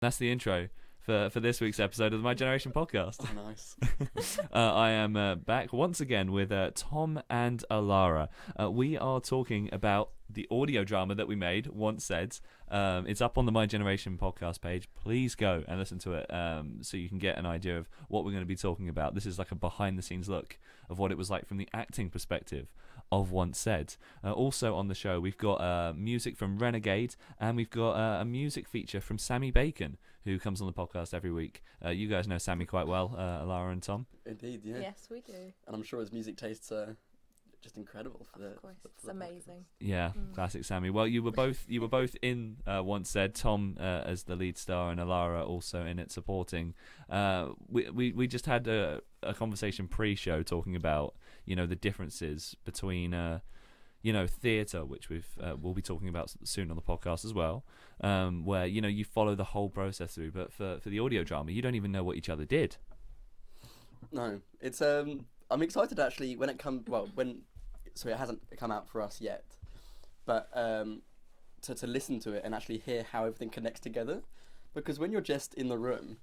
That's the intro for this week's episode of the My Generation podcast. Oh, nice. I am back once again with Tom and Alara. We are talking about the audio drama that we made, Once Said. It's up on the My Generation podcast page. Please go and listen to it so you can get an idea of what we're going to be talking about. This is like a behind-the-scenes look of what it was like from the acting perspective of Once Said. Also on the show, we've got music from Renegade, and we've got a music feature from Sammy Bacon, who comes on the podcast every week. You guys know Sammy quite well, Alara and Tom. Indeed, yeah. Yes, we do. And I'm sure his music tastes are just incredible for the. Of course, it's the amazing. Yeah, classic Sammy. Well, you were both in Once Said. Tom as the lead star, and Alara also in it supporting. We just had a conversation pre-show talking about the differences between theatre, which we'll be talking about soon on the podcast as well, where you follow the whole process through, but for the audio drama you don't even know what each other did. No, it's I'm excited actually when it comes. So it hasn't come out for us yet, but to listen to it and actually hear how everything connects together, because when you're just in the room,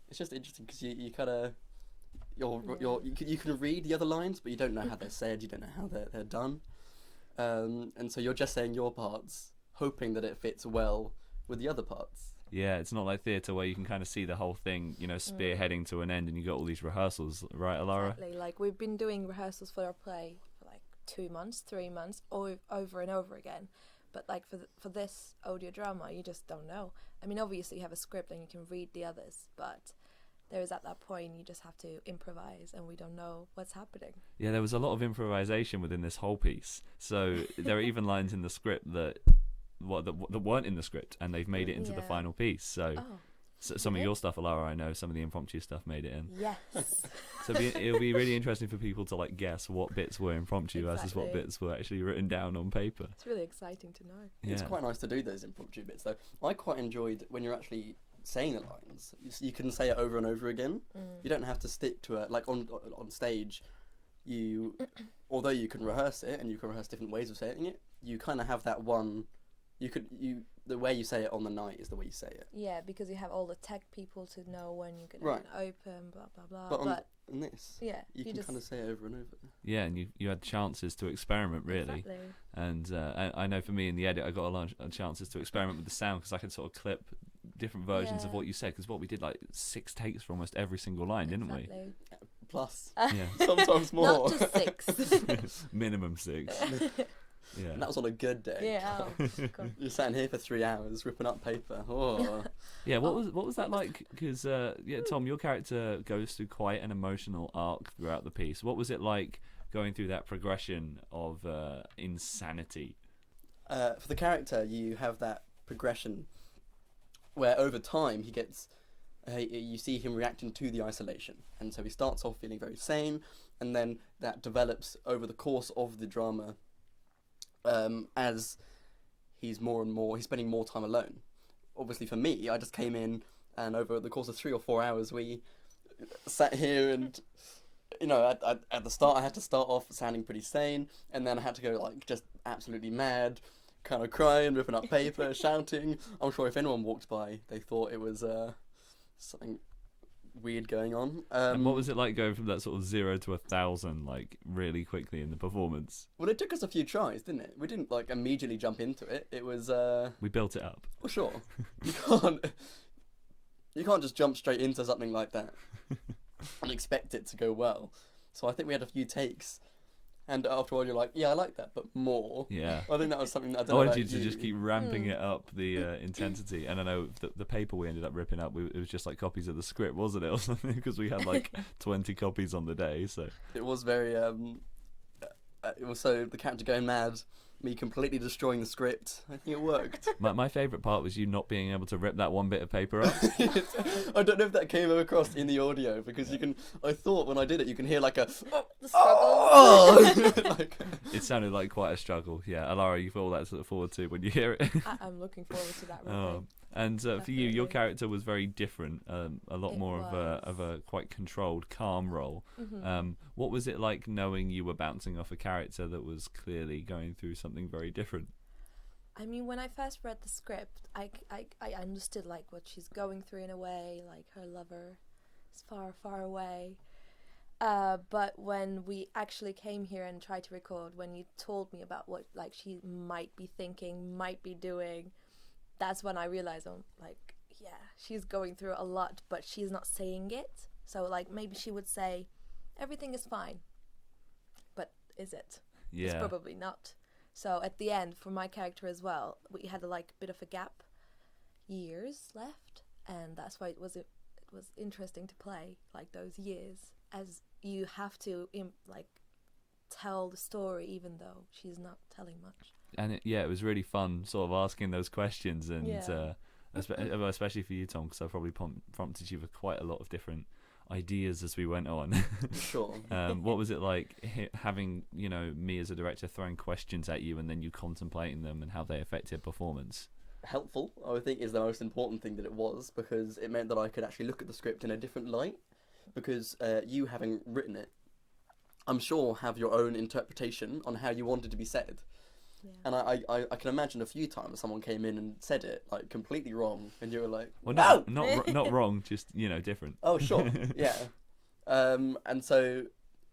it's just interesting because you kind of you can read the other lines, but you don't know how they're said, you don't know how they're done, and so you're just saying your parts, hoping that it fits well with the other parts. Yeah, it's not like theatre where you can kind of see the whole thing, spearheading to an end, and you got all these rehearsals, right, Alara? Exactly. Like, we've been doing rehearsals for our play for like 2 months, 3 months, over and over again. But like for this audio drama, you just don't know. I mean, obviously you have a script and you can read the others, but there is at that point you just have to improvise, and we don't know what's happening. Yeah, there was a lot of improvisation within this whole piece. So there are even lines in the script that weren't in the script, and they've made it into the final piece. So, some of your stuff, Alara, I know some of the impromptu stuff made it in. Yes. So it'll be really interesting for people to guess what bits were impromptu versus what bits were actually written down on paper. It's really exciting to know. Yeah. It's quite nice to do those impromptu bits, though. I quite enjoyed when you're actually saying the lines. You can say it over and over again. You don't have to stick to it. Like on stage, although you can rehearse it and you can rehearse different ways of saying it, you kind of have that one. The way you say it on the night is the way you say it. Yeah, because you have all the tech people to know when you're going to open, blah blah blah. But on this, you can just kind of say it over and over. Yeah, and you had chances to experiment, really. Exactly. And I know for me in the edit, I got a lot of chances to experiment with the sound, because I could sort of clip different versions of what you said. Because what we did, 6 takes for almost every single line, didn't we? Plus, yeah, sometimes more. Not just 6. Minimum 6. Yeah. And that was on a good day. Yeah. God. You're sat here for 3 hours ripping up paper. Oh. Yeah. What was that like? Because Tom, your character goes through quite an emotional arc throughout the piece. What was it like going through that progression of insanity? For the character, you have that progression where over time he gets. You see him reacting to the isolation, and so he starts off feeling very sane, and then that develops over the course of the drama. As he's spending more time alone. Obviously for me, I just came in, and over the course of 3 or 4 hours we sat here, and at the start I had to start off sounding pretty sane, and then I had to go just absolutely mad, kind of crying, ripping up paper, shouting. I'm sure if anyone walked by they thought it was something weird going on. And what was it like going from that sort of 0 to 1,000 really quickly in the performance? Well, it took us a few tries, didn't it? We didn't immediately jump into it. It was we built it up. Well, sure. You can't just jump straight into something like that and expect it to go well. So I think we had a few takes, and after a while you're like, yeah, I like that, but more. Yeah. I think that was something that I I don't wanted know you about to just keep ramping it up, the intensity. And I know the paper we ended up ripping up, it was just copies of the script, wasn't it, or something? Because we had 20 copies on the day. So it was very it was so the character going mad, me completely destroying the script. I think it worked. My favourite part was you not being able to rip that one bit of paper up. I don't know if that came across in the audio, because I thought when I did it you can hear the struggle. Oh! It sounded like quite a struggle. Yeah, Alara, you feel that to look forward to when you hear it. I'm looking forward to that. Really. And for you, your character was very different. A lot It more was. of a quite controlled, calm role. Mm-hmm. What was it like knowing you were bouncing off a character that was clearly going through something very different? I mean, when I first read the script, I understood like what she's going through in a way, like her lover is far, far away. But when we actually came here and tried to record, when you told me about what like she might be thinking, might be doing, that's when I realized, like, yeah, she's going through a lot, but she's not saying it. So like maybe she would say, everything is fine, but is it? Yeah. It's probably not. So at the end, for my character as well, we had a bit of a gap, years left, and that's why it was interesting to play like those years, as you have to tell the story even though she's not telling much. And it was really fun sort of asking those questions, and especially for you, Tom, because I probably prompted you with quite a lot of different ideas as we went on. Sure. What was it like having, me as a director throwing questions at you and then you contemplating them and how they affected performance? Helpful, I would think, is the most important thing that it was, because it meant that I could actually look at the script in a different light, because you, having written it, I'm sure have your own interpretation on how you want it to be said. Yeah. And I can imagine a few times someone came in and said it like completely wrong, and you were like, well, no! not wrong, just different. Oh, sure, yeah. And so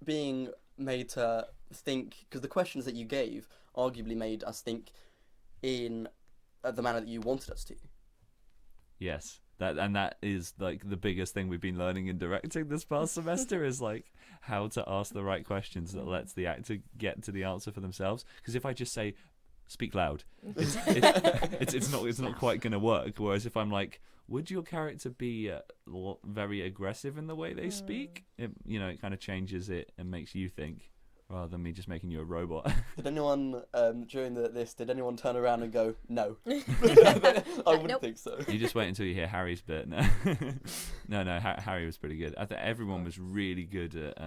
being made to think, because the questions that you gave arguably made us think in the manner that you wanted us to. Yes, that is like the biggest thing we've been learning in directing this past semester is like how to ask the right questions that lets the actor get to the answer for themselves. Because if I just say speak loud, it's not quite going to work. Whereas if I'm like, would your character be very aggressive in the way they speak? It kind of changes it and makes you think, rather than me just making you a robot. Did anyone, during did anyone turn around and go, no? I wouldn't think so. You just wait until you hear Harry's bit. No, Harry was pretty good. I think everyone was really good at,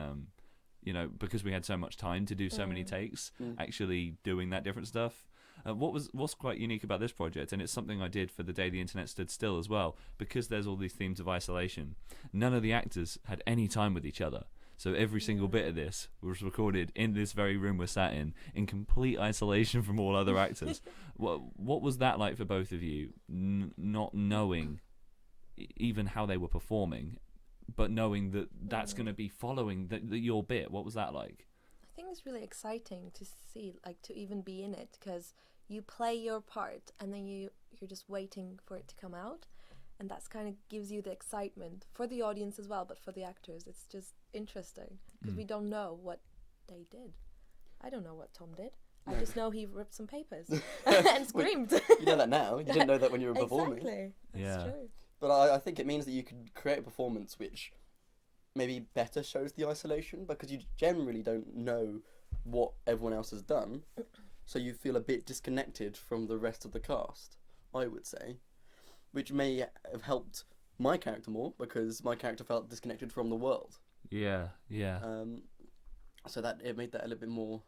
because we had so much time to do so many takes, actually doing that different stuff. What's quite unique about this project, and it's something I did for the day the internet stood still as well, because there's all these themes of isolation, none of the actors had any time with each other. So every single bit of this was recorded in this very room we're sat in complete isolation from all other actors. What was that like for both of you, not knowing even how they were performing, but knowing that that's going to be following your bit? What was that like? I think it's really exciting to see, like, to even be in it, because you play your part and then you're just waiting for it to come out. And that's kind of gives you the excitement for the audience as well, but for the actors, it's just interesting because we don't know what they did. I don't know what Tom did. I just know he ripped some papers and screamed. You know that now. You didn't know that when you were performing. Exactly. That's true. But I think it means that you could create a performance which maybe better shows the isolation, because you generally don't know what everyone else has done, so you feel a bit disconnected from the rest of the cast, I would say. Which may have helped my character more, because my character felt disconnected from the world. Yeah. So that it made that a little bit more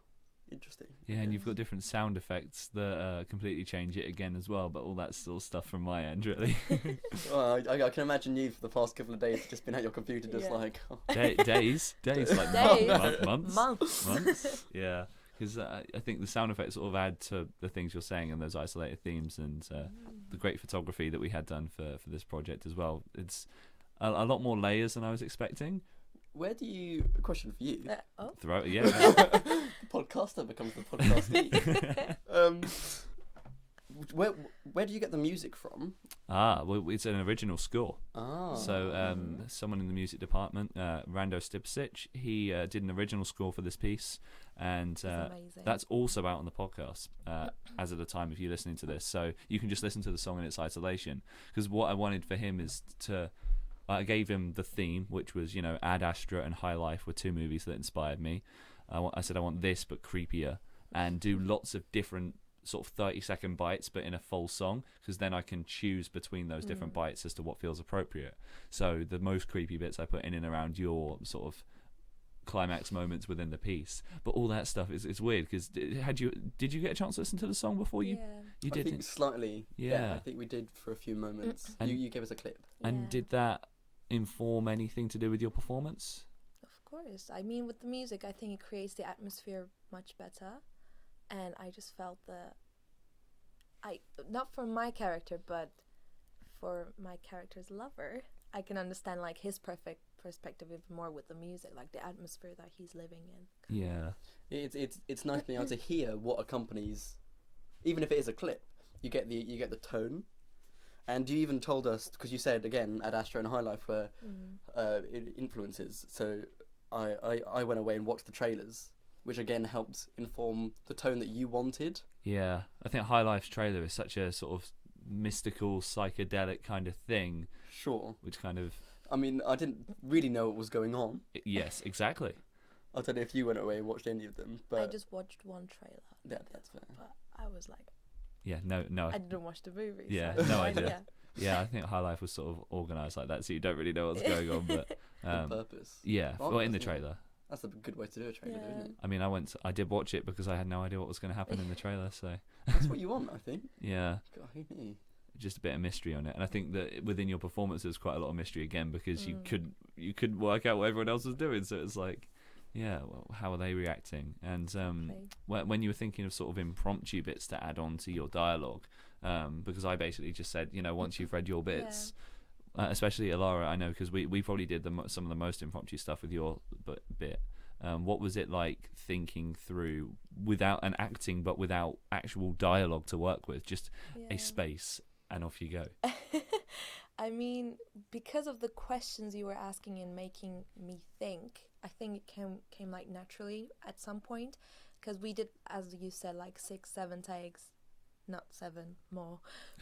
interesting. Yeah, and you've got different sound effects that completely change it again as well, but all that's still stuff from my end, really. Well, I can imagine you for the past couple of days just been at your computer just like... Oh. Days, like Days. months. Yeah. Because I think the sound effects sort of add to the things you're saying and those isolated themes, and the great photography that we had done for this project as well. It's a lot more layers than I was expecting. Where do you... A question for you. Throughout, yeah. The podcaster becomes the podcastee. Where do you get the music from? Well, it's an original score. So someone in the music department, Rando Stipsic, he did an original score for this piece, and that's also out on the podcast as of the time of you listening to this. So you can just listen to the song in its isolation, because what I wanted for him is to... I gave him the theme, which was, Ad Astra and High Life were two movies that inspired me. I said I want this, but creepier, and do lots of different sort of 30-second bites, but in a full song, because then I can choose between those different bites as to what feels appropriate. So the most creepy bits I put in and around your sort of climax moments within the piece, but all that stuff is weird, because did you get a chance to listen to the song before you did? I think slightly. Yeah, I think we did for a few moments. And you gave us a clip. And did that inform anything to do with your performance? Of course. I mean, with the music, I think it creates the atmosphere much better, and I just felt not for my character, but for my character's lover, I can understand like his perfect perspective even more with the music, like the atmosphere that he's living in. Yeah. It's nice being able to hear what accompanies, even if it is a clip. You get the tone, and you even told us, because you said again Ad Astra and High Life were influences. So I went away and watched the trailers, which again helped inform the tone that you wanted. Yeah, I think High Life's trailer is such a sort of mystical, psychedelic kind of thing. Sure. Which kind of... I mean, I didn't really know what was going on. Yes, exactly. I don't know if you went away and watched any of them, but... I just watched one trailer. Yeah, that's fair. But I was like... Yeah, no. I didn't watch the movie. Yeah, so no idea. Yeah, I think High Life was sort of organised like that, so you don't really know what's going on, but... On purpose. Yeah, well, in the trailer. That's a good way to do a trailer, isn't it? I mean, I did watch it because I had no idea what was going to happen in the trailer, so... That's what you want, I think. Yeah. God, who knew? Just a bit of mystery on it, and I think that within your performance there's quite a lot of mystery again, because you couldn't work out what everyone else was doing, so it's like, yeah, well, how are they reacting? And when you were thinking of sort of impromptu bits to add on to your dialogue, because I basically just said, once you've read your bits, especially Alara, I know, because we probably did some of the most impromptu stuff with your bit. What was it like thinking through without an acting, but without actual dialogue to work with, just a space, and off you go? I mean, because of the questions you were asking and making me think, I think it came like naturally at some point, because we did, as you said, like 6-7 takes, not 7 more,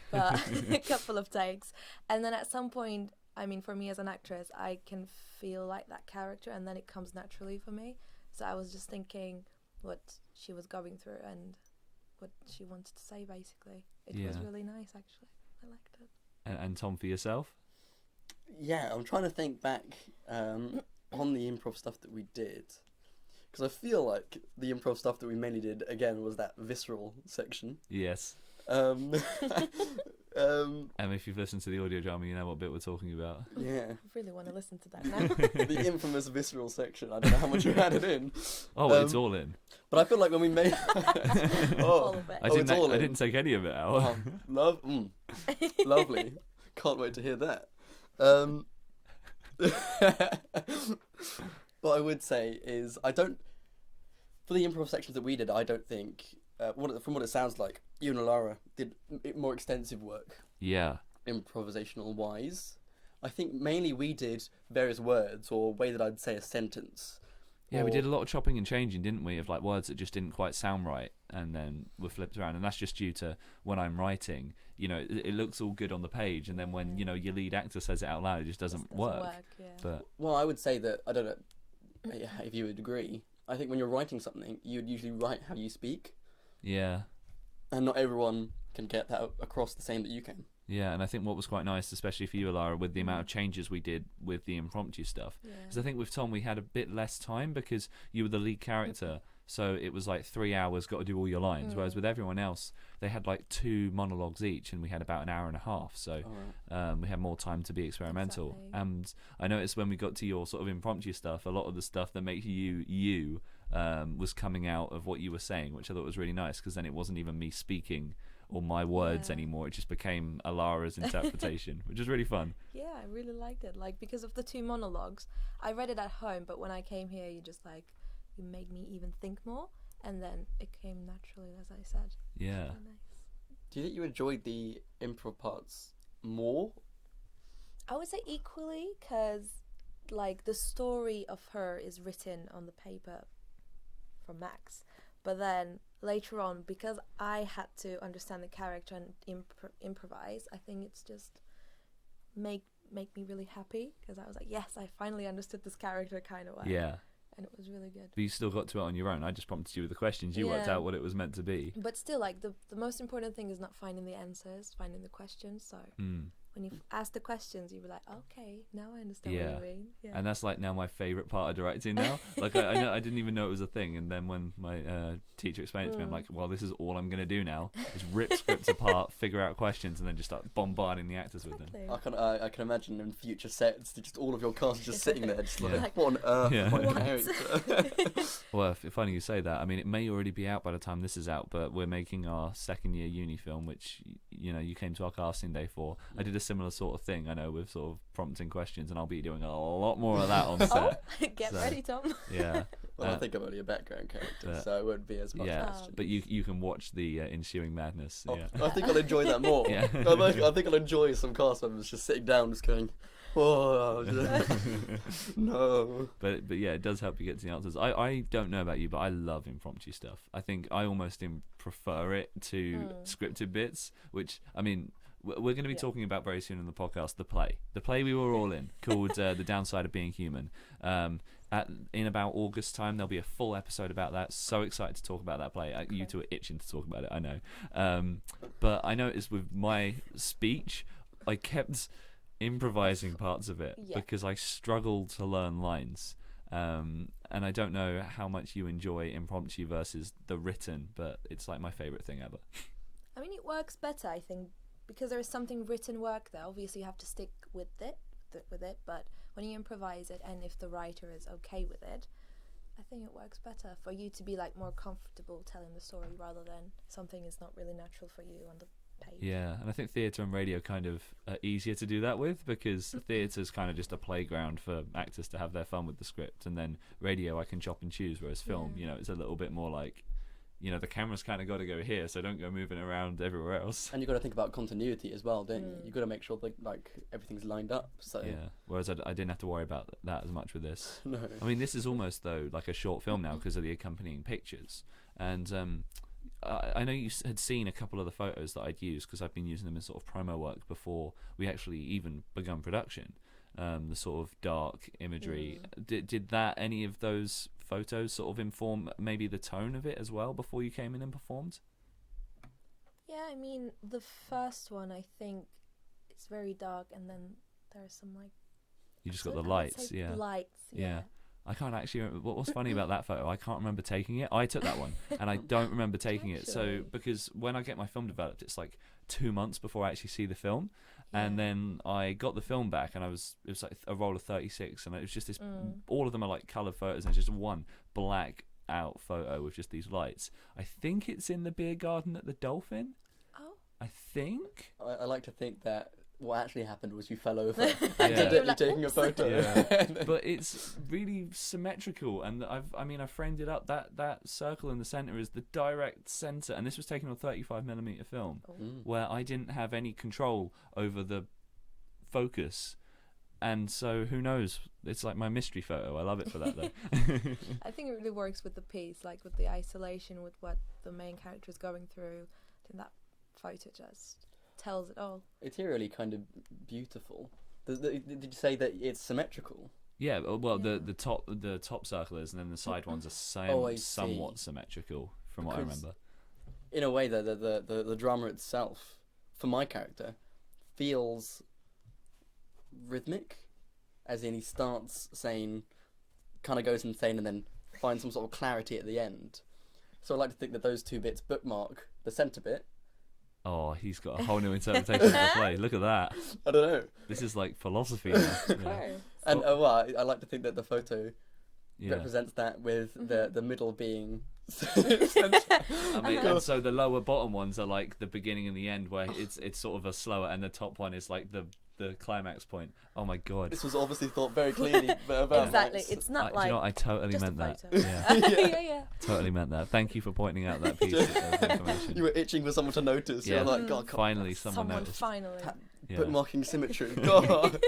but a couple of takes, and then at some point, I mean, for me as an actress, I can feel like that character, and then it comes naturally for me. So I was just thinking what she was going through and what she wanted to say, basically. It was really nice, actually. I liked it. And Tom, for yourself? Yeah, I'm trying to think back on the improv stuff that we did, because I feel like the improv stuff that we mainly did, again, was that visceral section. Yes. And if you've listened to the audio drama, you know what bit we're talking about. Yeah. I really want to listen to that now. The infamous visceral section. I don't know how much you added in. Oh, it's all in. But I feel like when we made... All of it. I didn't take any of it out. Lovely. Can't wait to hear that. What I would say is, for the improv sections that we did, I don't think, from what it sounds like, you and Alara did more extensive work. Yeah. Improvisational wise. I think mainly we did various words, or way that I'd say a sentence. Yeah, we did a lot of chopping and changing, didn't we, of like words that just didn't quite sound right, and then were flipped around. And that's just due to when I'm writing, it looks all good on the page, and then when your lead actor says it out loud, it just doesn't work. But well, I would say that, I don't know if you would agree, I think when you're writing something, you'd usually write how you speak. Yeah. And not everyone can get that across the same that you can. Yeah, and I think what was quite nice, especially for you, Alara, with the amount of changes we did with the impromptu stuff, because I think with Tom we had a bit less time because you were the lead character, so it was like 3 hours, got to do all your lines, whereas with everyone else, they had like 2 monologues each, and we had about an hour and a half, so we had more time to be experimental. Exactly. And I noticed when we got to your sort of impromptu stuff, a lot of the stuff that makes you was coming out of what you were saying, which I thought was really nice, because then it wasn't even me speaking or my words anymore. It just became Alara's interpretation, which was really fun. Yeah, I really liked it. Like, because of the 2 monologues, I read it at home, but when I came here, you made me even think more, and then it came naturally, as I said. Yeah. Really nice. Do you think you enjoyed the improv parts more? I would say equally, because like the story of her is written on the paper from Max, but then later on, because I had to understand the character and improvise, I think it's just make me really happy, because I was like, yes, I finally understood this character kind of way. Yeah. And it was really good. But you still got to it on your own. I just prompted you with the questions. You worked out what it was meant to be. But still, like, the most important thing is not finding the answers, finding the questions. So when you ask the questions, you were like, okay, now I understand Yeah. what you mean. Yeah. And that's like now my favorite part of directing now. Like I know I didn't even know it was a thing, and then when my teacher explained it to me, I'm like, well, this is all I'm gonna do now: is rip scripts apart, figure out questions, and then just start bombarding the actors with them. Exactly. I can imagine in future sets, just all of your cast just sitting there, just Yeah. like, what on earth Yeah. am I What? character? Well, funny you say that. I mean, it may already be out by the time this is out, but we're making our second year uni film, which you came to our casting day for. I did a similar sort of thing, I know, with sort of prompting questions, and I'll be doing a lot more of that on set. Oh, get So, ready, Tom. Yeah. Well, I think I'm only a background character, so it won't be as much Yeah, question. but you can watch the ensuing madness. Oh, Yeah. I think I'll enjoy that more. Yeah. I think I'll enjoy some cast members just sitting down, just going, oh, no. But yeah, it does help you get to the answers. I don't know about you, but I love impromptu stuff. I think I almost prefer it to scripted bits, which, I mean, we're going to be talking about very soon in the podcast, the play we were all in, called The Downside of Being Human. In about August time, there'll be a full episode about that. So excited to talk about that play. You two are itching to talk about it, I know. But I noticed with my speech, I kept improvising parts of it because I struggled to learn lines. And I don't know how much you enjoy impromptu versus the written, but it's like my favourite thing ever. I mean, it works better, I think, because there is something written work there. Obviously, you have to stick with it, but when you improvise it, and if the writer is okay with it, I think it works better for you to be like more comfortable telling the story rather than something is not really natural for you on the page. Yeah, and I think theatre and radio kind of are easier to do that with, because theatre's kind of just a playground for actors to have their fun with the script, and then radio I can chop and choose, whereas film, it's a little bit more like, the camera's kind of got to go here, so don't go moving around everywhere else. And you've got to think about continuity as well, don't you? You've got to make sure that like everything's lined up. So Yeah, whereas I didn't have to worry about that as much with this. no. I mean, this is almost, though, like a short film now because of the accompanying pictures. And I know you had seen a couple of the photos that I'd used, because I've been using them in sort of promo work before we actually even begun production. The sort of dark imagery. Did that, any of those photos sort of inform maybe the tone of it as well before you came in and performed? Yeah, I mean, the first one, I think it's very dark, and then there's some like... You just got the lights, yeah. Lights, Yeah. I can't actually remember. What's funny about that photo, I can't remember taking it. I took that one, and I don't remember taking it. So, because when I get my film developed, it's like 2 months before I actually see the film. And then I got the film back, and it was like a roll of 36, and it was just this, all of them are like coloured photos, and it's just one black out photo with just these lights. I think it's in the beer garden at the Dolphin. Oh. I think. I like to think that what actually happened was you fell over Yeah. accidentally taking a photo. Yeah. But it's really symmetrical, and I framed it up. That circle in the centre is the direct centre, and this was taken on 35mm film, where I didn't have any control over the focus, and so who knows? It's like my mystery photo. I love it for that, though. I think it really works with the piece, like with the isolation, with what the main character is going through. I think that photo just tells it all. It's eerily kind of beautiful. Did you say that it's symmetrical? Yeah, well, the top circle is, and then the side ones are somewhat symmetrical, from what I remember. In a way, the drama itself, for my character, feels rhythmic, as in he starts saying, kind of goes insane, and then finds some sort of clarity at the end. So I like to think that those two bits bookmark the centre bit. Oh, he's got a whole new interpretation of the play. Look at that. I don't know. This is like philosophy now. Yeah. And I like to think that the photo represents that, with the middle being I mean, and so the lower bottom ones are like the beginning and the end, where it's sort of a slower, and the top one is like the climax point. Oh my god, this was obviously thought very clearly about exactly. It's not like, you know what, I totally just meant a that. photo. Yeah. Totally meant that. Thank you for pointing out that piece of information. You were itching for someone to notice. Yeah. You're like, God, finally someone noticed. Finally. Bookmarking symmetry. God,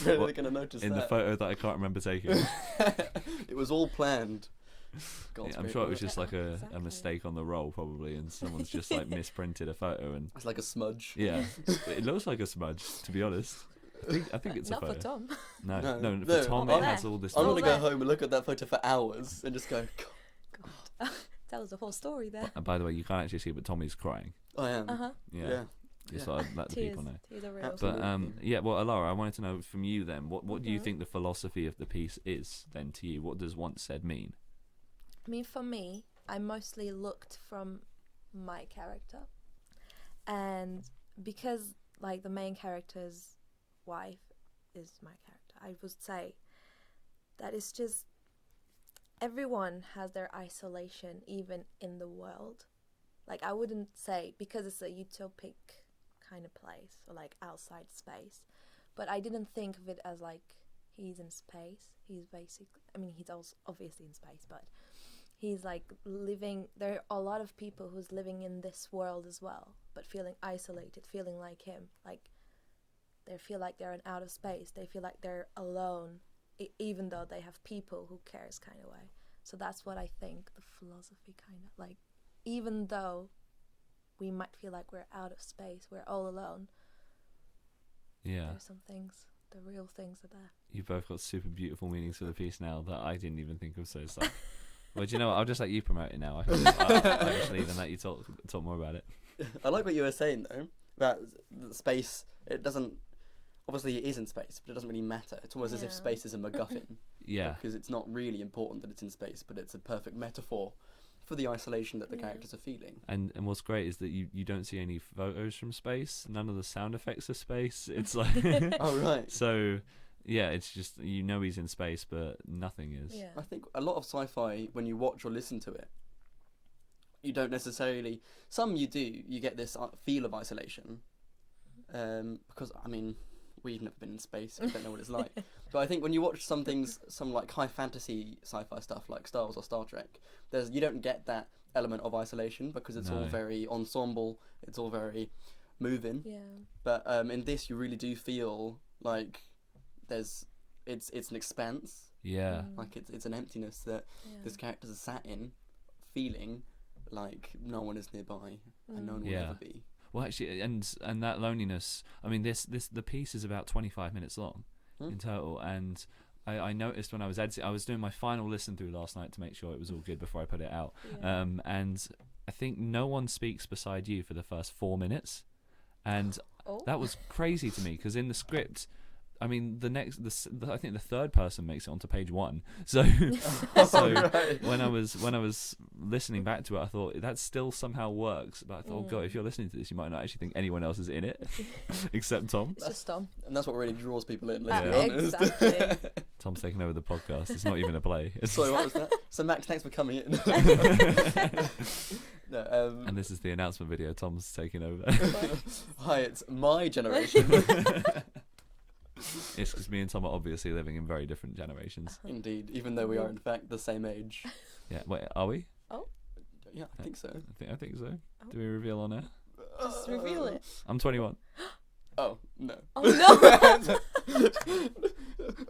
really going to notice in that. the photo that I can't remember taking. It was all planned. Yeah, I'm sure it was just like a mistake on the roll, probably, and someone's just like misprinted a photo, and it's like a smudge. Yeah, it looks like a smudge, to be honest. I think it's not a photo. for Tom. No, for Tom it has all this. I'm gonna go home and look at that photo for hours and just go, God. Tell us the whole story there. By the way, you can't actually see, but Tommy's crying. I am. Uh-huh. Yeah. Just so I'd let the people know. Tears are real. Absolutely. But yeah, well, Alara, I wanted to know from you then, what do you think the philosophy of the piece is then to you? What does once said mean? I mean, for me, I mostly looked from my character, and because like the main character's wife is my character, I would say that it's just everyone has their isolation, even in the world. Like, I wouldn't say, because it's a utopic kind of place, or like outside space, but I didn't think of it as like he's in space. He's basically, I mean, he's also obviously in space, but he's like living, there are a lot of people who's living in this world as well, but feeling isolated, feeling like him, like they feel like they're in out of space, they feel like they're alone, even though they have people who cares kind of way. So that's what I think the philosophy kind of like, even though we might feel like we're out of space, we're all alone. Yeah. There's some things, the real things are there. You've both got super beautiful meanings for the piece now that I didn't even think of. So it's like, well, do you know what? I'll just let you promote it now. I just leave and let you talk more about it. I like what you were saying though, that the space, it doesn't, obviously it is in space, but it doesn't really matter. It's almost as if space is a MacGuffin. Yeah. Because it's not really important that it's in space, but it's a perfect metaphor for the isolation that the characters are feeling. And what's great is that you don't see any photos from space, none of the sound effects are space. It's like oh right. So yeah, it's just, you know, he's in space, but nothing is. Yeah. I think a lot of sci-fi, when you watch or listen to it, you don't necessarily, some you do, you get this feel of isolation, because I mean, we've never been in space, we don't know what it's like. But I think when you watch some like high fantasy sci-fi stuff like Star Wars or Star Trek, you don't get that element of isolation because it's all very ensemble, it's all very moving. Yeah. But in this, you really do feel like it's an expanse. Yeah. Like it's an emptiness that this characters are sat in, feeling like no one is nearby and no one will ever be. Well, actually, and that loneliness. I mean, the piece is about 25 minutes long in total, and I noticed when I was editing, I was doing my final listen through last night to make sure it was all good before I put it out. Yeah. And I think no one speaks beside you for the first 4 minutes, and that was crazy to me because in the script, I mean, I think the third person makes it onto page 1. So, Right. when I was listening back to it, I thought that still somehow works. But I thought, oh god, if you're listening to this, you might not actually think anyone else is in it, except Tom. It's just Tom. And that's what really draws people in. Let's be honest. Exactly. Tom's taking over the podcast. It's not even a play. Sorry, what was that? So Max, thanks for coming in. No, and this is the announcement video. Tom's taking over. Hi, it's my generation. It's because me and Tom are obviously living in very different generations. Indeed, even though we are in fact the same age. Yeah, wait, are we? Yeah, I think so. I think so. Do we reveal on air? Just reveal it. I'm 21. Oh no. Oh no.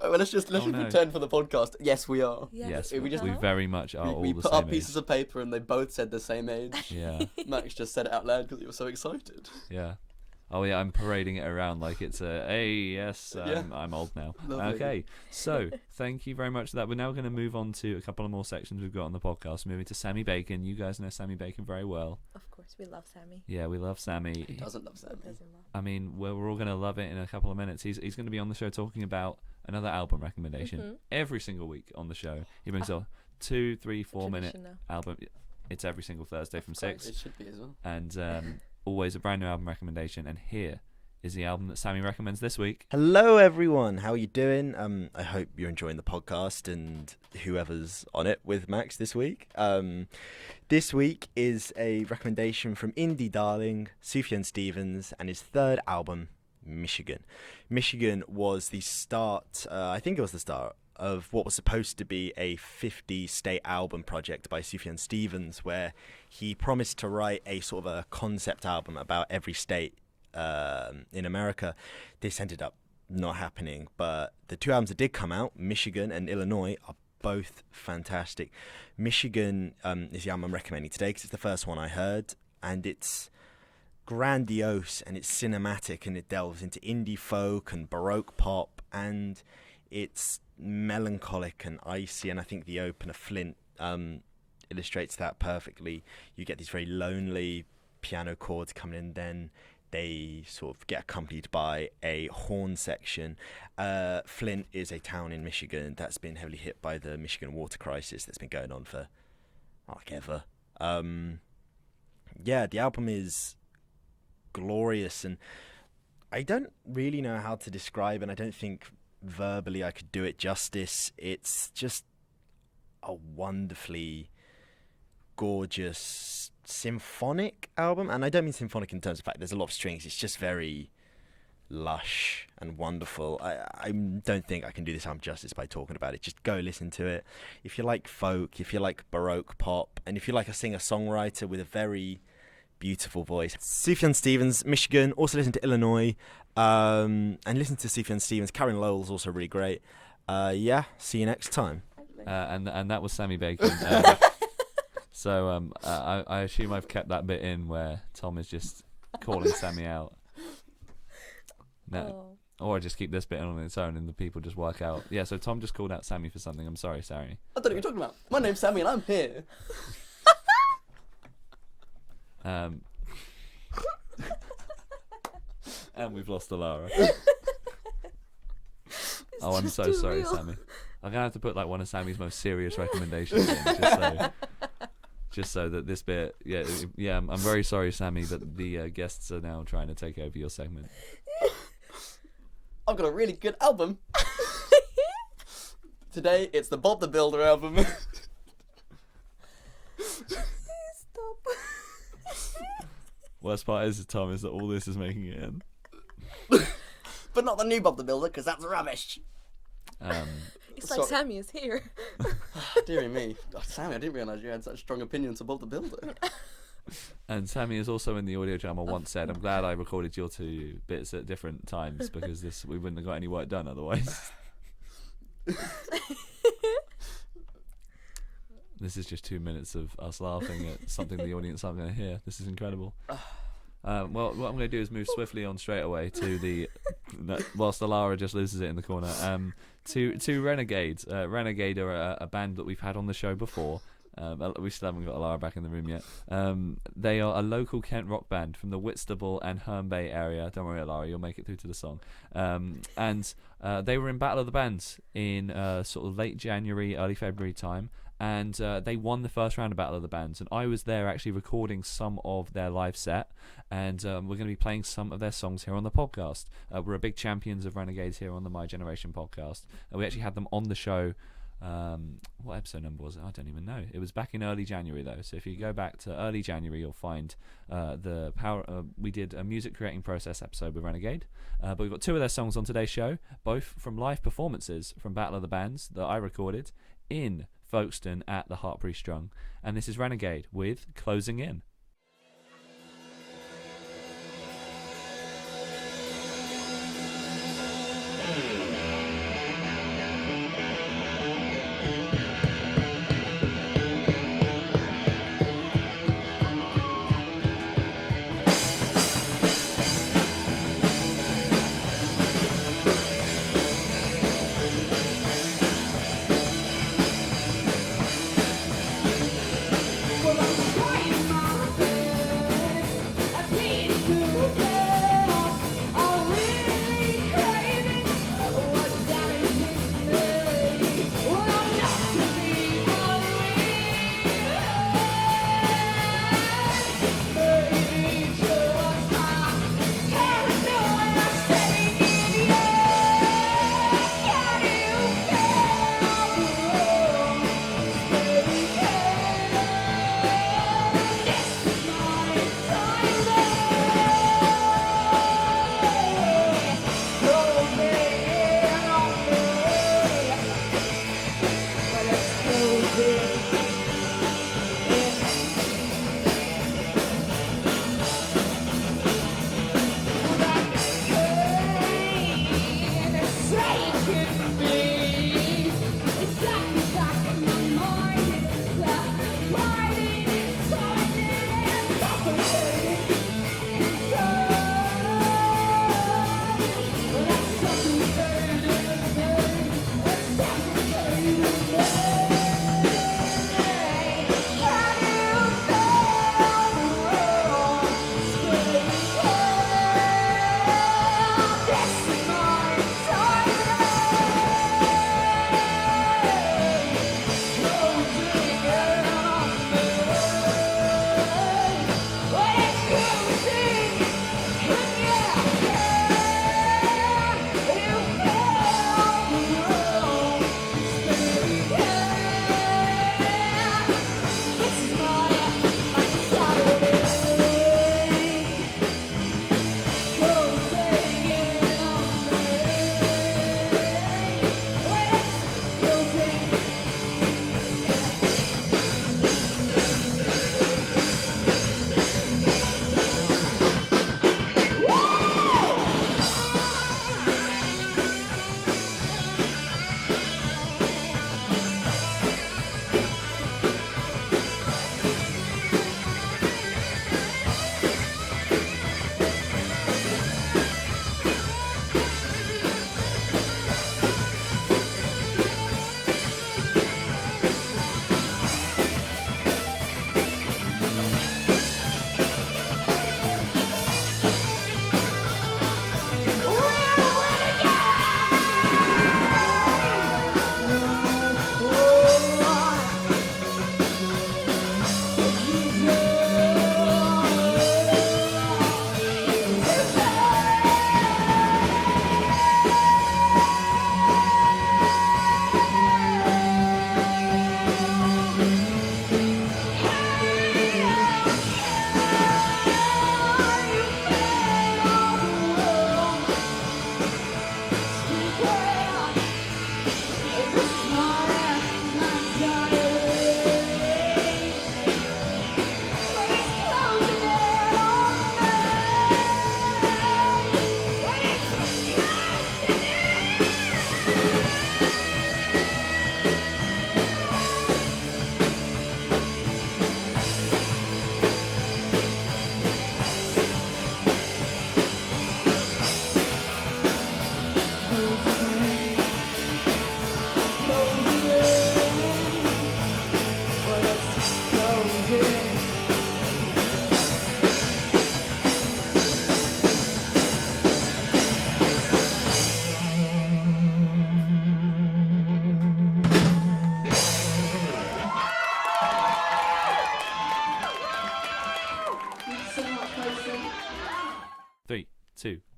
Well, let's just pretend for the podcast. Yes, we are. Yes, we just- we very much are all We the put same up pieces of paper and they both said the same age. age. Yeah, Max just said it out loud because he was so excited. yeah. Oh yeah, I'm parading it around like it's I'm old now. Lovely. Okay, so thank you very much for that. We're now going to move on to a couple of more sections we've got on the podcast. Moving to Sammy Bacon. You guys know Sammy Bacon very well. Of course, we love Sammy. Yeah, we love Sammy. Who doesn't love Sammy? I mean, we're all going to love it in a couple of minutes. He's going to be on the show talking about another album recommendation every single week on the show. He brings a 2, 3, 4 minute album. It's every single Thursday from 6. It should be as well. And always a brand new album recommendation. And here is the album that Sammy recommends this week. Hello everyone, how are you doing? I hope you're enjoying the podcast and whoever's on it with Max this week. This week is a recommendation from indie darling Sufjan Stevens and his third album, Michigan. Michigan was the start, I think it was the start, of what was supposed to be a 50-state album project by Sufjan Stevens, where he promised to write a sort of a concept album about every state in America. This ended up not happening, but the two albums that did come out, Michigan and Illinois, are both fantastic. Michigan is the album I'm recommending today because it's the first one I heard, and it's grandiose and it's cinematic and it delves into indie folk and baroque pop, and it's melancholic and icy, and I think the opener, Flint, illustrates that perfectly. You get these very lonely piano chords coming in, then they sort of get accompanied by a horn section. Flint is a town in Michigan that's been heavily hit by the Michigan water crisis that's been going on for like ever. Yeah, the album is glorious, and I don't really know how to describe, and I don't think verbally I could do it justice. It's just a wonderfully gorgeous symphonic album, and I don't mean symphonic in terms of fact there's a lot of strings. It's just very lush and wonderful. I don't think I can do this album justice by talking about it. Just go listen to it. If you like folk, if you like Baroque pop, and if you like a singer-songwriter with a very beautiful voice, Sufjan Stevens, Michigan. Also listen to Illinois, and listen to Sufjan Stevens. Karen Lowell's also really great. Yeah, see you next time. And that was Sammy Bacon. So I assume I've kept that bit in where Tom is just calling Sammy out. No. Or I just keep this bit in on its own and the people just work out. Yeah, so Tom just called out Sammy for something. I'm sorry, Sammy. I don't know what you're talking about. My name's Sammy and I'm here. And we've lost Alara. Oh, I'm so sorry, real. Sammy. I'm going to have to put like one of Sammy's most serious recommendations in, just so that this bit... Yeah, I'm very sorry, Sammy, that the guests are now trying to take over your segment. I've got a really good album. Today, it's the Bob the Builder album. Stop. Worst part is, Tom, is that all this is making it in. But not the new Bob the Builder, because that's rubbish. It's like Sammy is here. Dearie me. Oh, Sammy, I didn't realise you had such strong opinions of Bob the Builder. And Sammy is also in the audio drama once said, I'm glad I recorded your two bits at different times because we wouldn't have got any work done otherwise. This is just 2 minutes of us laughing at something the audience aren't going to hear. This is incredible. Well, what I'm going to do is move swiftly on straight away to whilst Alara just loses it in the corner, to Renegades. Renegade are a band that we've had on the show before. We still haven't got Alara back in the room yet. They are a local Kent rock band from the Whitstable and Herne Bay area. Don't worry, Alara, you'll make it through to the song. And they were in Battle of the Bands in sort of late January, early February time. And they won the first round of Battle of the Bands, and I was there actually recording some of their live set, and we're going to be playing some of their songs here on the podcast. We're a big champions of Renegades here on the My Generation podcast. We actually had them on the show. What episode number was it? I don't even know. It was back in early January though, so if you go back to early January, you'll find the power. We did a music creating process episode with Renegade, but we've got two of their songs on today's show, both from live performances from Battle of the Bands that I recorded in Folkestone at the Hartbury Strung, and this is Renegade with Closing In.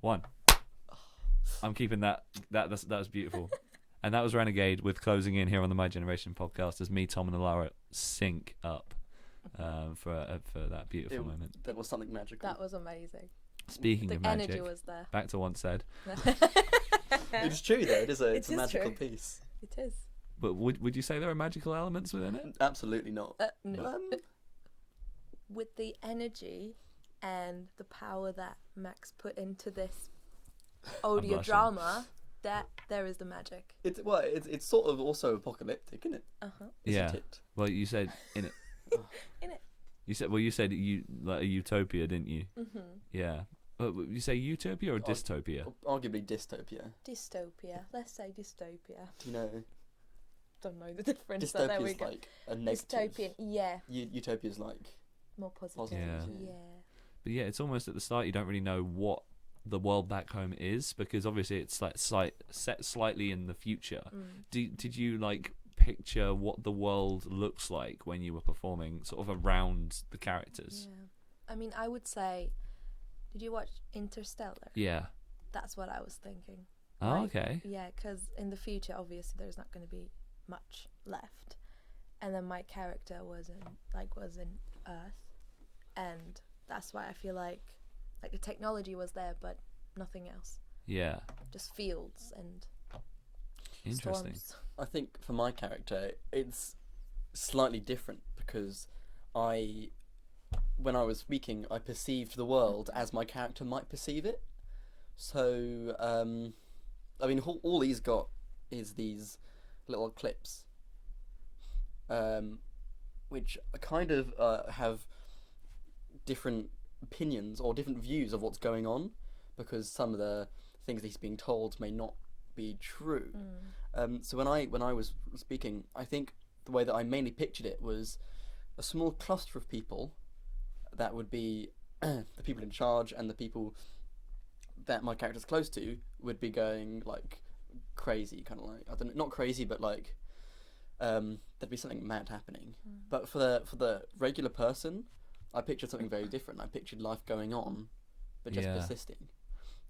1. I'm keeping that. That was beautiful. And that was Renegade with closing in here on the My Generation podcast as me, Tom, and Alara sync up for that beautiful moment. That was something magical. That was amazing. Speaking The of magic, energy was there. back to Once Said. It's true though. It's a is magical true. piece. It is. But would you say there are magical elements within it? Absolutely not. No. With the energy and the power that Max put into this audio blushing. drama, that there is the magic. It's sort of also apocalyptic, isn't it? Yeah. Isn't it? Well, you said in it. In it. You said you like a utopia, didn't you? Mm-hmm. Yeah. You say utopia or dystopia? Arguably dystopia. Dystopia. Let's say dystopia. Do you know? Don't know the difference, but there Dystopia we is go. like a negative. Dystopian, yeah. Utopia is like More positive. positive. Yeah. Yeah. But yeah, it's almost at the start you don't really know what the world back home is because obviously it's like set slightly in the future. Did you like picture what the world looks like when you were performing sort of around the characters? Yeah. I mean, I would say, did you watch Interstellar? Yeah. That's what I was thinking. Oh, Like, okay. Yeah, because in the future, obviously, there's not going to be much left, and then my character was in Earth, and that's why I feel like the technology was there, but nothing else. Yeah. Just fields and Interesting. storms. I think for my character, it's slightly different because when I was speaking, I perceived the world as my character might perceive it. So, I mean, all he's got is these little clips, which kind of have different opinions or different views of what's going on, because some of the things that he's being told may not be true. So when I was speaking, I think the way that I mainly pictured it was a small cluster of people that would be the people in charge, and the people that my character's close to would be going like crazy, kind of like, I don't know, not crazy, but like there'd be something mad happening. But for the regular person, I pictured something very different. I pictured life going on, but just persisting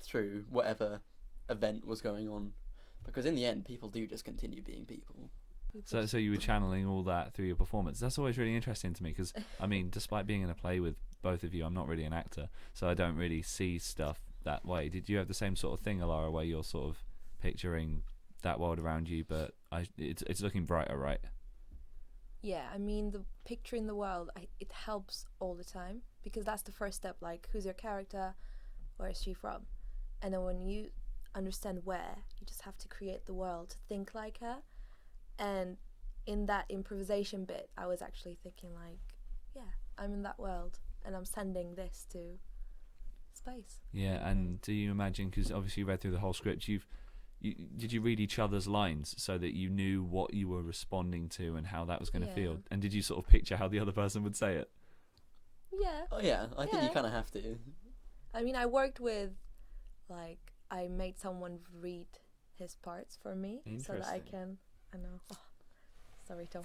through whatever event was going on, because in the end, people do just continue being people. So you were channeling all that through your performance. That's always really interesting to me because, I mean, despite being in a play with both of you, I'm not really an actor, so I don't really see stuff that way. Did you have the same sort of thing, Alara, where you're sort of picturing that world around you, but it's looking brighter, right? Yeah, I mean, the picturing the world, it helps all the time, because that's the first step. Like, who's your character? Where is she from? And then when you understand where, you just have to create the world to think like her. And in that improvisation bit, I was actually thinking like, yeah, I'm in that world and I'm sending this to space. Yeah, and do you imagine, because obviously you read through the whole script, did you read each other's lines so that you knew what you were responding to and how that was going to feel? And did you sort of picture how the other person would say it? Yeah. Oh yeah, I think you kind of have to. I mean, I worked with, like, I made someone read his parts for me so that I can, I know. Oh, sorry, Tom.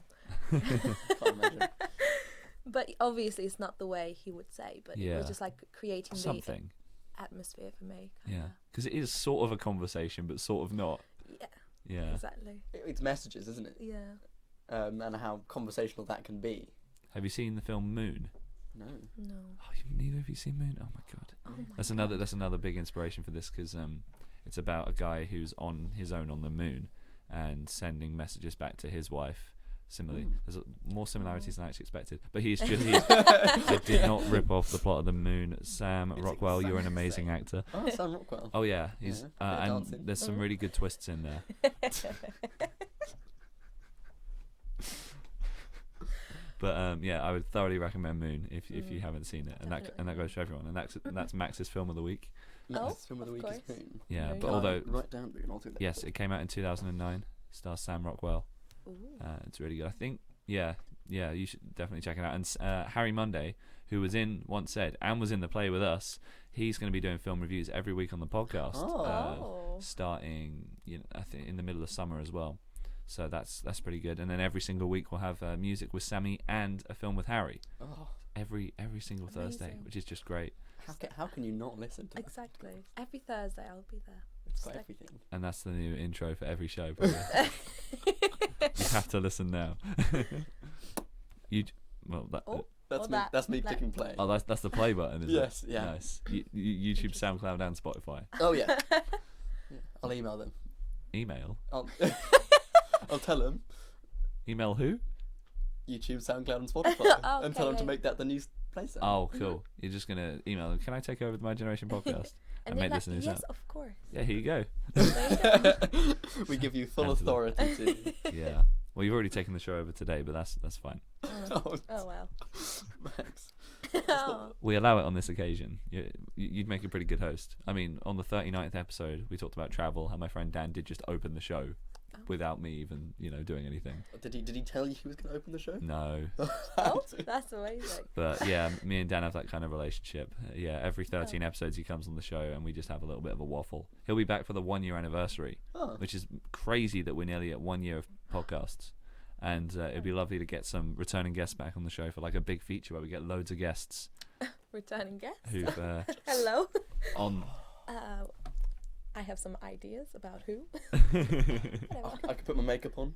Can't imagine. But obviously it's not the way he would say, but it was just like creating something. The atmosphere for me. Yeah, because it is sort of a conversation, but sort of not. Yeah. Yeah. Exactly. It's messages, isn't it? Yeah. And how conversational that can be. Have you seen the film Moon? No. No. Oh, neither have you seen Moon? Oh my god. Oh my That's another big inspiration for this, because it's about a guy who's on his own on the moon and sending messages back to his wife. Similarly, there's more similarities than I actually expected. But I did not rip off the plot of the Moon. Sam Rockwell, you're an amazing actor. Oh, Sam Rockwell. Oh yeah, he's and dancing. there's some really good twists in there. But yeah, I would thoroughly recommend Moon if you haven't seen it, and that goes for everyone, and that's Max's film of the week. Next film of the week is course. Moon. Yeah, Very but good. although Write down Moon, I'll do that. yes, it came out in 2009. Stars Sam Rockwell. It's really good. I think you should definitely check it out. And Harry Monday, who was in Once Said and was in the play with us, he's going to be doing film reviews every week on the podcast, starting I think in the middle of summer as well. So that's pretty good. And then every single week we'll have music with Sammy and a film with Harry. every single Thursday, Amazing. which is just great. How can you not listen to that? Exactly. Every Thursday I'll be there. It's got Like- everything. And that's the new intro for every show. Probably. You have to listen now. Well, that. Oh. That's Or me. that- That's me that- clicking play. Oh, that's the play button, is Yes, it? yeah. Nice. YouTube, SoundCloud, and Spotify. Oh yeah. Yeah, I'll email them. Email. I'll tell them Email who? YouTube, SoundCloud, and Spotify, Oh, and tell them okay, to make that the new place. Oh, cool. You're just gonna email them. Can I take over the My Generation podcast? and make they're this a new yes, sound. of course. Yeah, here you go. There you go. We give you full Cancel them. authority to. Yeah. Well, you've already taken the show over today, but that's fine. Oh, Oh well. Max. Oh. We allow it on this occasion. You'd make a pretty good host. I mean, on the 39th episode, we talked about travel, and my friend Dan did just open the show without me even, doing anything. Did he tell you he was going to open the show? No. Oh, that's amazing. But yeah, me and Dan have that kind of relationship. Yeah, every 13 episodes he comes on the show, and we just have a little bit of a waffle. He'll be back for the 1 year anniversary, Oh. which is crazy that we're nearly at 1 year of podcasts. And it'd be lovely to get some returning guests back on the show for like a big feature where we get loads of guests Returning guest. who've Hello. on. I have some ideas about who. I could put my makeup on.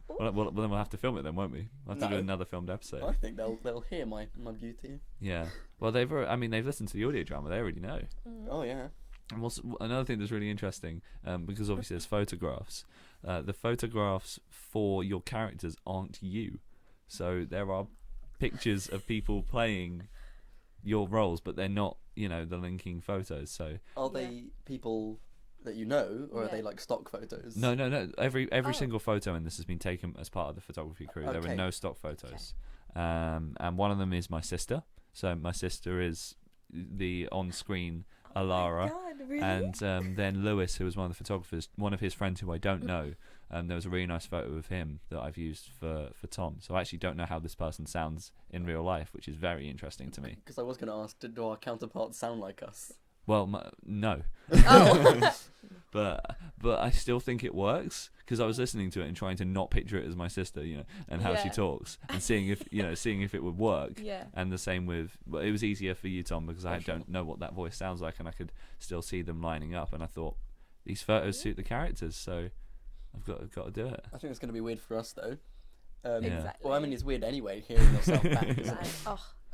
Well, then we'll have to film it then, won't we? We'll have to do No. another filmed episode. I think they'll hear my beauty. Yeah. Well, they've listened to the audio drama. They already know. Oh yeah. And also, another thing that's really interesting, because obviously there's photographs. The photographs for your characters aren't you. So there are pictures of people playing your roles, but they're not, the linking photos. So Are they people that you know, or are they like stock photos? no. Every Oh. single photo in this has been taken as part of the photography crew. There Okay. are no stock photos. And one of them is my sister. So my sister is the on-screen Alara. God, really? And then Lewis, who was one of the photographers, one of his friends who I don't know, there was a really nice photo of him that I've used for Tom. So I actually don't know how this person sounds in real life, which is very interesting to me. Because I was going to ask, do our counterparts sound like us? Well, no. Oh. But I still think it works because I was listening to it and trying to not picture it as my sister, and how she Yeah. talks and seeing if it would work. Yeah. And the same with, well, it was easier for you, Tom, because I Oh, sure. don't know what that voice sounds like, and I could still see them lining up. And I thought these photos suit the characters, so I've got to do it. I think it's going to be weird for us though. Yeah. Exactly. Well, I mean, it's weird anyway hearing yourself back. isn't Like, it?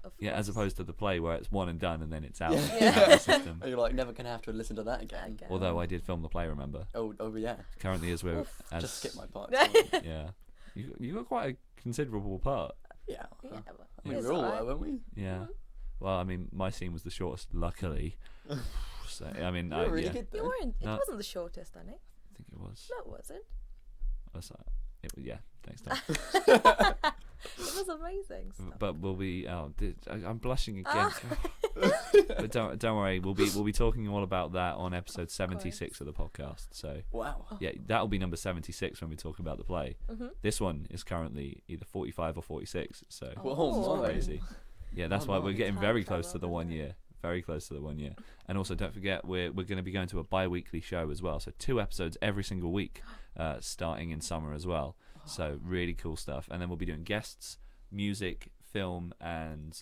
of Yeah, as course. opposed to the play where it's one and done and then it's out, Yeah. out of the system. And you're like never going to have to listen to that again. Okay. Although I did film the play, remember? Oh yeah. Currently, as we're Oof. as Just skip my part. yeah, you got quite a considerable part. Yeah. Yeah, I well, mean, it's we all alright. were, weren't we? Yeah. Well, I mean, my scene was the shortest, luckily. So I mean, You were really yeah, good You though. weren't. It No. wasn't the shortest, Annie. I think it was. No, it wasn't. Yeah, thanks, Tom. It was amazing. Stop. But we'll be. I'm blushing again. Ah. But don't worry. We'll be talking all about that on episode 76 of the podcast. So Wow. yeah, that'll be number 76 when we talk about the play. Mhm. This one is currently either 45 or 46. So Oh, my. crazy. Yeah, that's Oh, why my. we're getting Time very travel, close to the isn't 1 it? year. Very close to the 1 year. And also, don't forget, we're going to be going to a bi-weekly show as well. So 2 episodes every single week, starting in summer as well. So really cool stuff. And then we'll be doing guests, music, film, and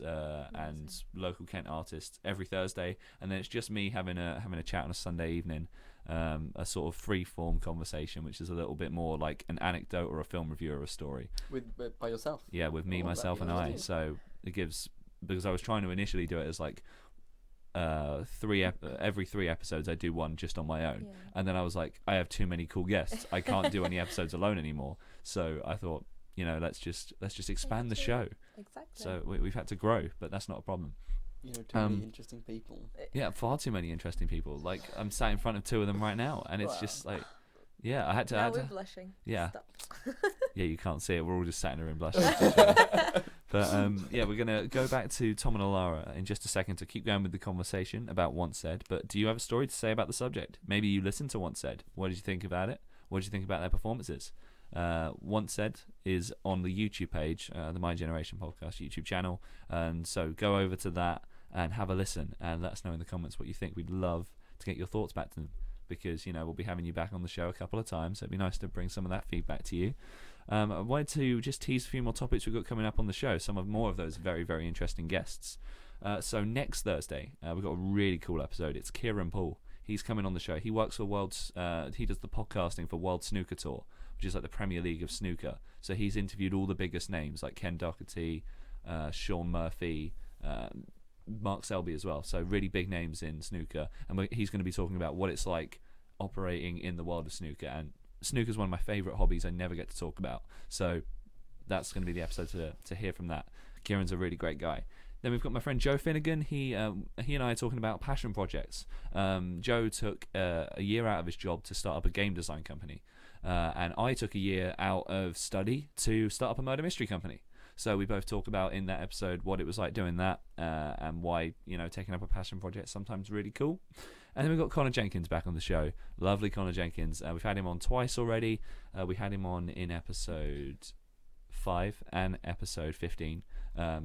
local Kent artists every Thursday. And then it's just me having a chat on a Sunday evening, a sort of free-form conversation, which is a little bit more like an anecdote or a film review or a story. By yourself. Yeah, with me, Oh, that'd myself, be and I. nice. So it gives, because I was trying to initially do it as like every 3 episodes I do one just on my own, Yeah. and then I was like, I have too many cool guests. I can't do any episodes alone anymore. So I thought, let's just expand the show. Exactly. So we've had to grow, but that's not a problem. You know, too many interesting people. Yeah, far too many interesting people. Like I'm sat in front of 2 of them right now, and it's Wow. just like, yeah, I had to. Now we're blushing. Yeah. Stop. Yeah, you can't see it. We're all just sat in a room blushing. But yeah, we're gonna go back to Tom and Alara in just a second to keep going with the conversation about Once Said. But do you have a story to say about the subject? Maybe you listened to Once Said. What did you think about it? What did you think about their performances? Once Said is on the YouTube page, the My Generation Podcast YouTube channel, and so go over to that and have a listen and let us know in the comments what you think. We'd love to get your thoughts back to them, because we'll be having you back on the show a couple of times, so it'd be nice to bring some of that feedback to you. I wanted to just tease a few more topics we've got coming up on the show, some of more of those very, very interesting guests. So next Thursday, we've got a really cool episode. It's Kieran Paul. He's coming on the show. He works for he does the podcasting for World Snooker Tour, which is like the Premier League of snooker. So he's interviewed all the biggest names like Ken Doherty, Sean Murphy, Mark Selby as well. So really big names in snooker. And he's going to be talking about what it's like operating in the world of snooker. And snooker is one of my favourite hobbies I never get to talk about. So that's going to be the episode to hear from that. Kieran's a really great guy. Then we've got my friend Joe Finnegan. He and I are talking about passion projects. Joe took a year out of his job to start up a game design company. And I took a year out of study to start up a murder mystery company. So we both talk about in that episode what it was like doing that and why, taking up a passion project is sometimes really cool. And then we've got Connor Jenkins back on the show. Lovely Connor Jenkins. We've had him on twice already. We had him on in episode 5 and episode 15,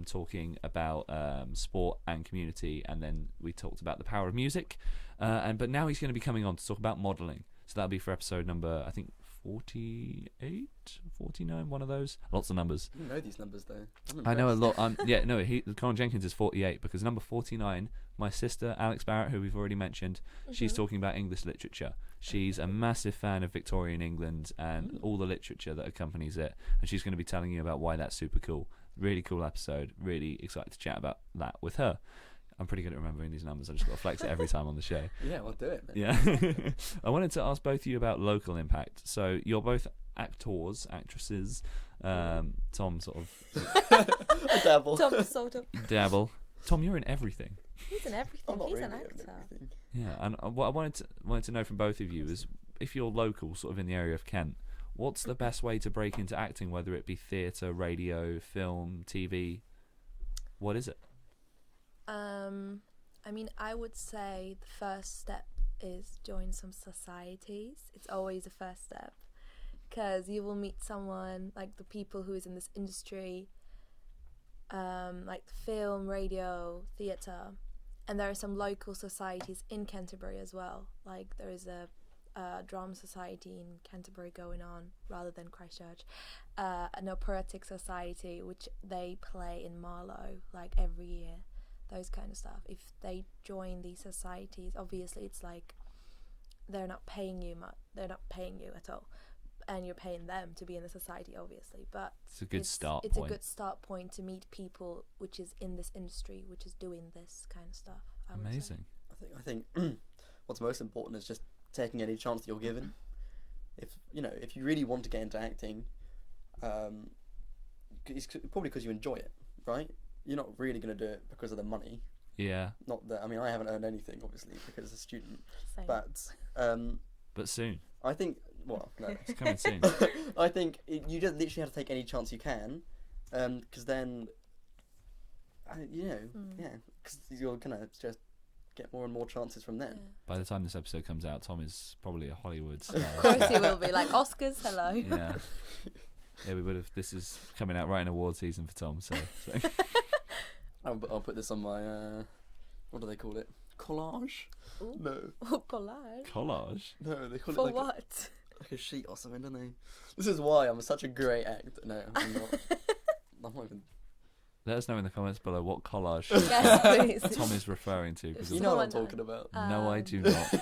talking about sport and community, and then we talked about the power of music. But now he's going to be coming on to talk about modelling. So that'll be for episode number, I think, 48, 49, one of those. Lots of numbers. You know these numbers though. I know a lot. Connor Jenkins is 48 because number 49, my sister Alex Barrett, who we've already mentioned, she's talking about English literature. She's a massive fan of Victorian England and all the literature that accompanies it, and she's going to be telling you about why that's super cool. Really cool episode. Really excited to chat about that with her. I'm pretty good at remembering these numbers. I just got to flex it every time on the show. Yeah, well, do it, man. Yeah. I wanted to ask both of you about local impact. So you're both actors, actresses. Tom sort of I dabble. Tom, sort of. dabble. Tom, you're in everything. He's in everything. I'm not He's really an in actor. everything. Yeah, and what I wanted to know from both of you is if you're local, sort of in the area of Kent, what's the best way to break into acting, whether it be theatre, radio, film, TV? What is it? I would say the first step is join some societies. It's always a first step, because you will meet someone like the people who is in this industry, like film, radio, theatre, and there are some local societies in Canterbury as well. Like there is a drama society in Canterbury going on rather than Christchurch, an operatic society which they play in Marlow like every year. Those kind of stuff. If they join these societies, obviously it's like they're not paying you much. They're not paying you at all, and you're paying them to be in the society, obviously. But It's a good start It's point. a good start point to meet people which is in this industry, which is doing this kind of stuff. I would say. Amazing. I think what's most important is just taking any chance that you're given. If you really want to get into acting, it's probably because you enjoy it, right? You're not really going to do it because of the money. Yeah. Not that I haven't earned anything, obviously, because as a student. Same. But soon. I think, well, no. It's coming soon. I think you just literally have to take any chance you can, because then, because you're going to just get more and more chances from then. Yeah. By the time this episode comes out, Tom is probably a Hollywood star. Of course he will be. Like Oscars, hello. Yeah. Yeah, we would have. This is coming out right in award season for Tom, so. I'll put this on my, what do they call it? Collage? Ooh. No. Oh, collage. Collage? No, they call For it what? like a sheet or something, don't they? This is why I'm such a great actor. No, I'm not. I'm not even. Let us know in the comments below what collage Yes, please. Tom is referring to. Because You know what I'm talking about. no, I do not.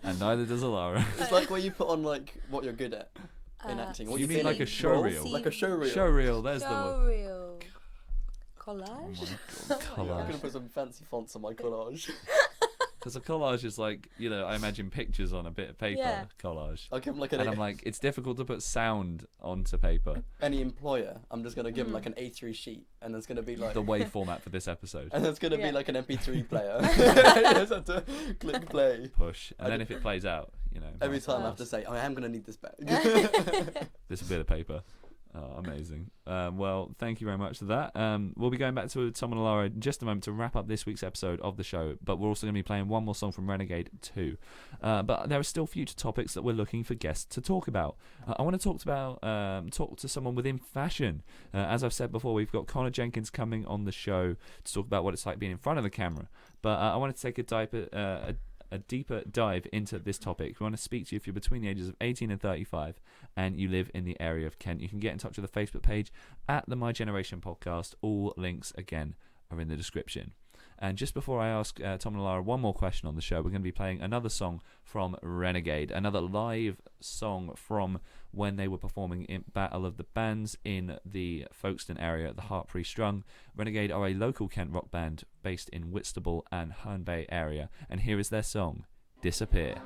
And neither does Alara. It's like where you put on like what you're good at in acting. What You mean feel like a show roles. reel? Like a show reel. Showreel, there's the word. Showreel. Collage? Oh I'm my God, gonna collage. put some fancy fonts on my collage. Because a collage is like, I imagine pictures on a bit of paper. Yeah. Collage. I'll give them like And I'm like, it's difficult to put sound onto paper. any employer. I'm just gonna give them like an A3 sheet, and there's gonna be like The wave format for this episode. and there's gonna Yeah. be like an MP3 player. You just have to click play. Push. And then if it plays out, Every nice time I class. have to say, I am gonna need this back. This bit of paper. Oh, amazing. Well, thank you very much for that. We'll be going back to Tom and Alara in just a moment to wrap up this week's episode of the show, but we're also going to be playing one more song from Renegade 2. But there are still future topics that we're looking for guests to talk about. I want to talk to someone within fashion. As I've said before, we've got Connor Jenkins coming on the show to talk about what it's like being in front of the camera. But I wanted to take a a deeper dive into this topic, we want to speak to you if you're between the ages of 18 and 35 and you live in the area of Kent. You can get in touch with the Facebook page at the My Generation Podcast. All links, again, are in the description. And just before I ask Tom and Alara one more question on the show, we're going to be playing another song from Renegade, another live song from when they were performing in Battle of the Bands in the Folkestone area at the Heart Pre-Strung. Renegade are a local Kent rock band based in Whitstable and Herne Bay area, and here is their song, Disappear.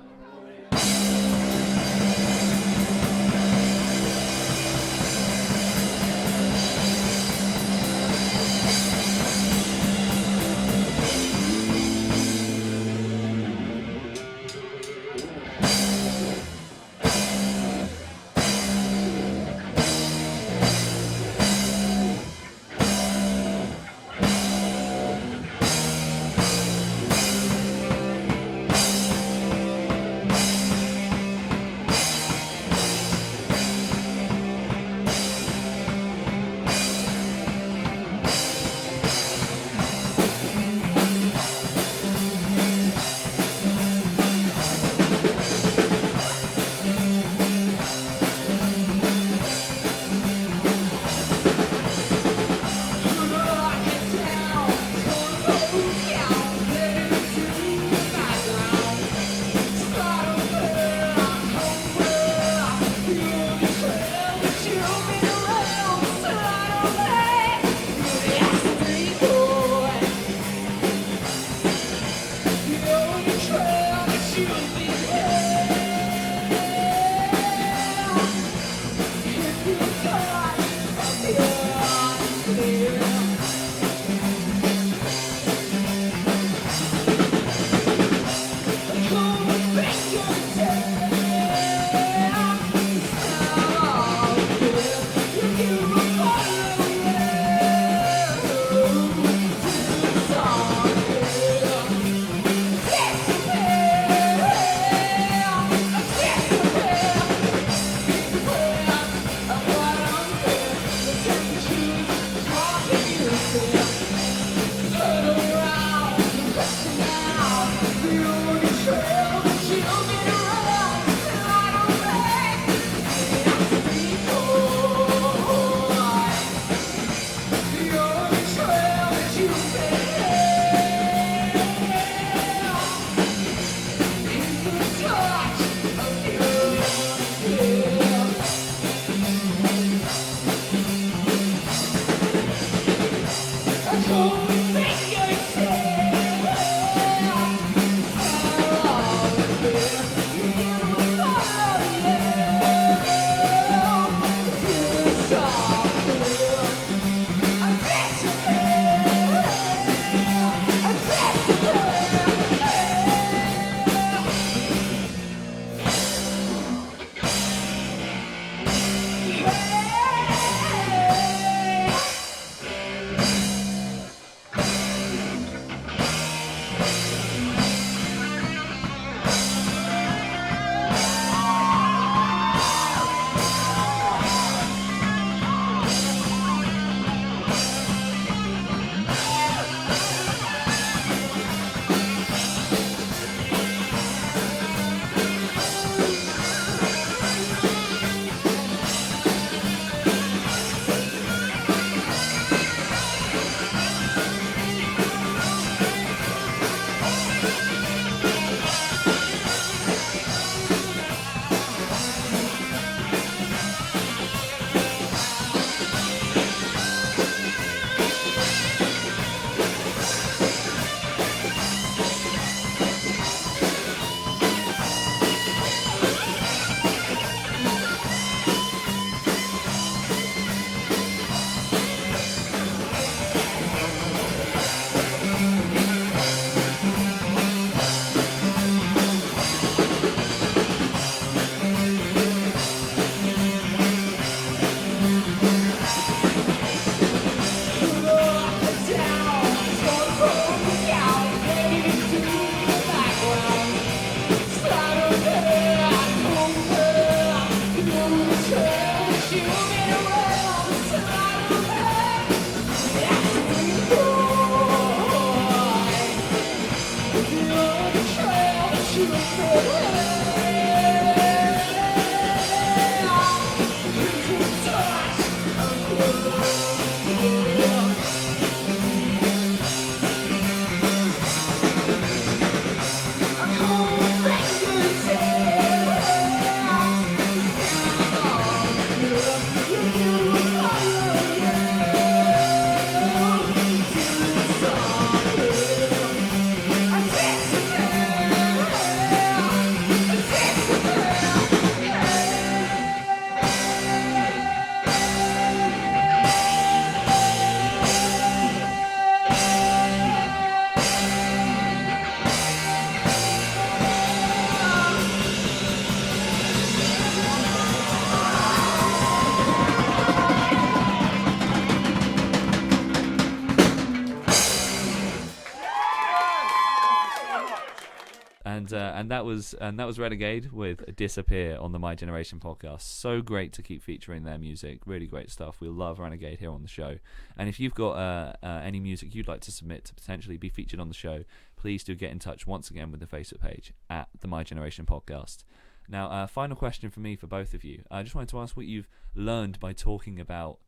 that was Renegade with Disappear on the My Generation podcast. So great to keep featuring their music. Really great stuff. We love Renegade here on the show. And if you've got any music you'd like to submit to potentially be featured on the show, please do get in touch once again with the Facebook page at the My Generation podcast. Now, final question for me for both of you. I just wanted to ask what you've learned by talking about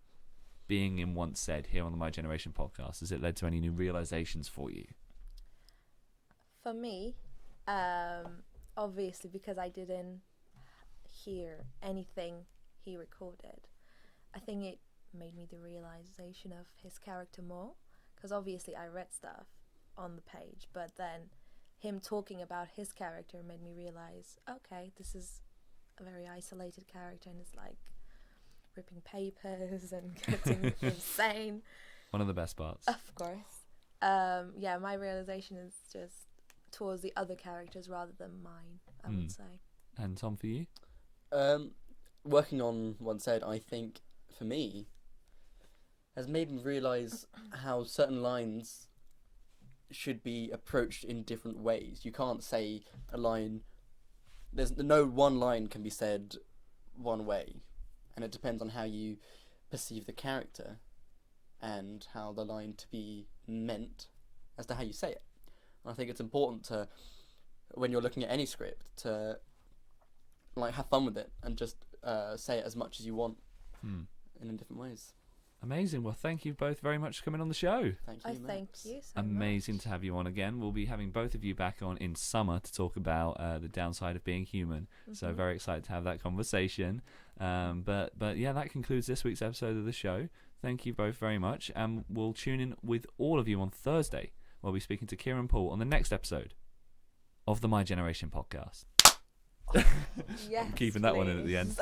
being in Once Said here on the My Generation podcast. Has it led to any new realizations for you? For me, obviously because I didn't hear anything he recorded, I think it made me the realization of his character more, because obviously I read stuff on the page, but then him talking about his character made me realize, okay, this is a very isolated character and it's like ripping papers and getting insane. One of the best parts. Of course. My realization is just towards the other characters rather than mine, I would say. And Tom, for you? Working on Once Said, I think, for me, has made me realise how certain lines should be approached in different ways. You can't say a line... There's no one line can be said one way, and it depends on how you perceive the character and how the line to be meant as to how you say it. I think it's important to, when you're looking at any script, to like have fun with it and just say it as much as you want in different ways. Amazing. Well, thank you both very much for coming on the show. Thank you, Thank you so Amazing much. to have you on again. We'll be having both of you back on in summer to talk about the downside of being human. So very excited to have that conversation. But yeah, that concludes this week's episode of the show. Thank you both very much. And we'll tune in with all of you on Thursday. We'll be speaking to Kieran Paul on the next episode of the My Generation podcast. Yes, I'm keeping that one in at the end.